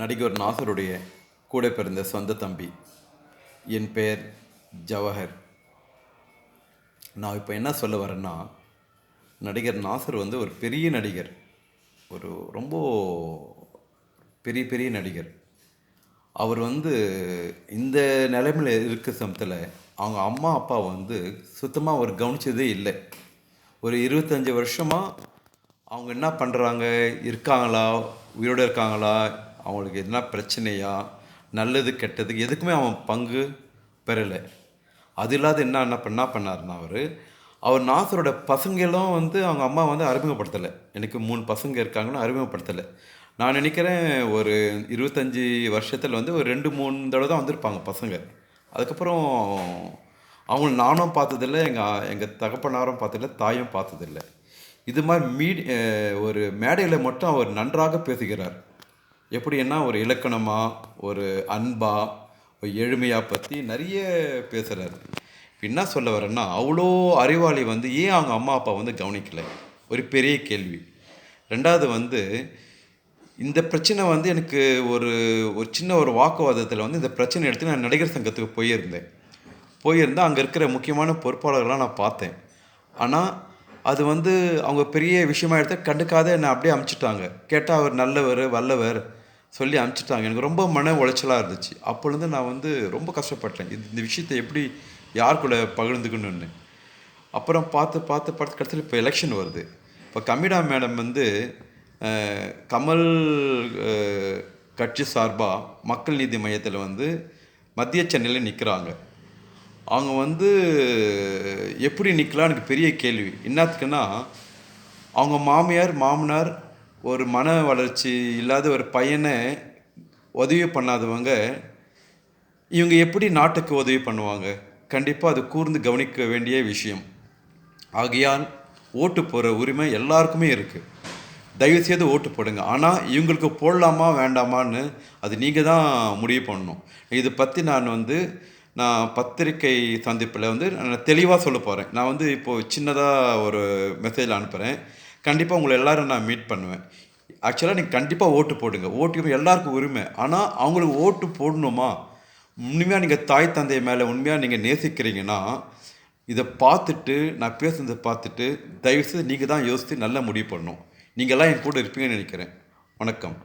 நடிகர் நாசருடைய கூட பிறந்த சொந்த தம்பி. என் பெயர் ஜவஹர். நான் இப்போ என்ன சொல்ல வரேன்னா, நடிகர் நாசர் ஒரு பெரிய நடிகர், ஒரு ரொம்ப பெரிய பெரிய நடிகர். அவர் இந்த நிலைமையில் இருக்க சமயத்தில் அவங்க அம்மா அப்பா சுத்தமாக அவர் கவனித்ததே இல்லை. ஒரு 25 வருஷமாக அவங்க என்ன பண்ணுறாங்க, இருக்காங்களா, உயிரோடு இருக்காங்களா, அவங்களுக்கு என்ன பிரச்சனையா, நல்லது கெட்டது எதுக்குமே அவன் பங்கு பெறலை. அது இல்லாத என்ன பண்ணார்னா, அவர் நாசரோட பசங்களும் அவங்க அம்மா அறிமுகப்படுத்தலை. எனக்கு 3 பசங்க இருக்காங்கன்னு அறிமுகப்படுத்தலை. நான் நினைக்கிறேன் ஒரு 25 வருஷத்தில் ஒரு 2-3 தடவை தான் வந்திருப்பாங்க பசங்க. அதுக்கப்புறம் அவங்கள நானும் பார்த்ததில்லை, எங்கள் தகப்பனாரும் பார்த்ததில்லை, தாயும் பார்த்ததில்லை. இது மாதிரி ஒரு மேடையில் மட்டும் அவர் நன்றாக பேசுகிறார். எப்படின்னா ஒரு இலக்கணமாக, ஒரு அன்பாக, ஒரு எளிமையாக பற்றி நிறைய பேசுகிறார். என்ன சொல்ல வரேன்னா, அவ்வளோ அறிவாளி ஏன் அவங்க அம்மா அப்பா கவனிக்கலை, ஒரு பெரிய கேள்வி. ரெண்டாவது இந்த பிரச்சனை எனக்கு ஒரு சின்ன ஒரு வாக்குவாதத்தில் இந்த பிரச்சனை எடுத்து நான் நடிகர் சங்கத்துக்கு போயிருந்தேன். அங்கே இருக்கிற முக்கியமான பொறுப்பாளர்கள்லாம் நான் பார்த்தேன். ஆனால் அது அவங்க பெரிய விஷயமா எடுத்து கண்டுக்காத என்னை அப்படியே அமுச்சிட்டாங்க. கேட்டால் அவர் நல்லவர் வல்லவர் சொல்லி அனுப்பிச்சிட்டாங்க. எனக்கு ரொம்ப மன உளைச்சலாக இருந்துச்சு. அப்பொழுது நான் ரொம்ப கஷ்டப்பட்டேன், இந்த விஷயத்தை எப்படி யார் கூட பகிர்ந்துக்கணுன்னு. அப்புறம் பார்த்து கடைசியில் இப்போ எலெக்ஷன் வருது. இப்போ கமிடா மேடம் கமல் கட்சி சார்பாக மக்கள் நீதி மையத்தில் மத்திய சென்னையில் நிற்கிறாங்க. அவங்க எப்படி நிற்கலாம் எனக்கு பெரிய கேள்வி. என்னத்துக்குன்னா, அவங்க மாமியார் மாமனார் ஒரு மன வளர்ச்சி இல்லாத ஒரு பையனை உதவி பண்ணாதவங்க இவங்க எப்படி நாட்டுக்கு உதவி பண்ணுவாங்க? கண்டிப்பாக அது கூர்ந்து கவனிக்க வேண்டிய விஷயம். ஆகையால் ஓட்டு போகிற உரிமை எல்லாருக்குமே இருக்குது. தயவுசெய்து ஓட்டு போடுங்க. ஆனால் இவங்களுக்கு போடலாமா வேண்டாமான்னு அது நீங்கள் தான் முடிவு பண்ணணும். இதை பற்றி நான் பத்திரிகை சந்திப்பில் நான் தெளிவாக சொல்ல போகிறேன். நான் இப்போது சின்னதாக ஒரு மெசேஜ் அனுப்புகிறேன். கண்டிப்பாக உங்களை எல்லோரும் நான் மீட் பண்ணுவேன். ஆக்சுவலாக நீங்கள் கண்டிப்பாக ஓட்டு போடுங்க. ஓட்டு எல்லாருக்கும் உரிமை. ஆனால் அவங்களுக்கு ஓட்டு போடணுமா, உண்மையாக நீங்கள் தாய் தந்தை மேலே உண்மையாக நீங்கள் நேசிக்கிறீங்கன்னா, இதை பார்த்துட்டு நான் பேசுனதை பார்த்துட்டு தயவுசெய்து நீங்கள் தான் யோசித்து நல்லா முடிவு பண்ணணும். நீங்கள்லாம் என் கூட இருப்பீங்கன்னு நினைக்கிறேன். வணக்கம்.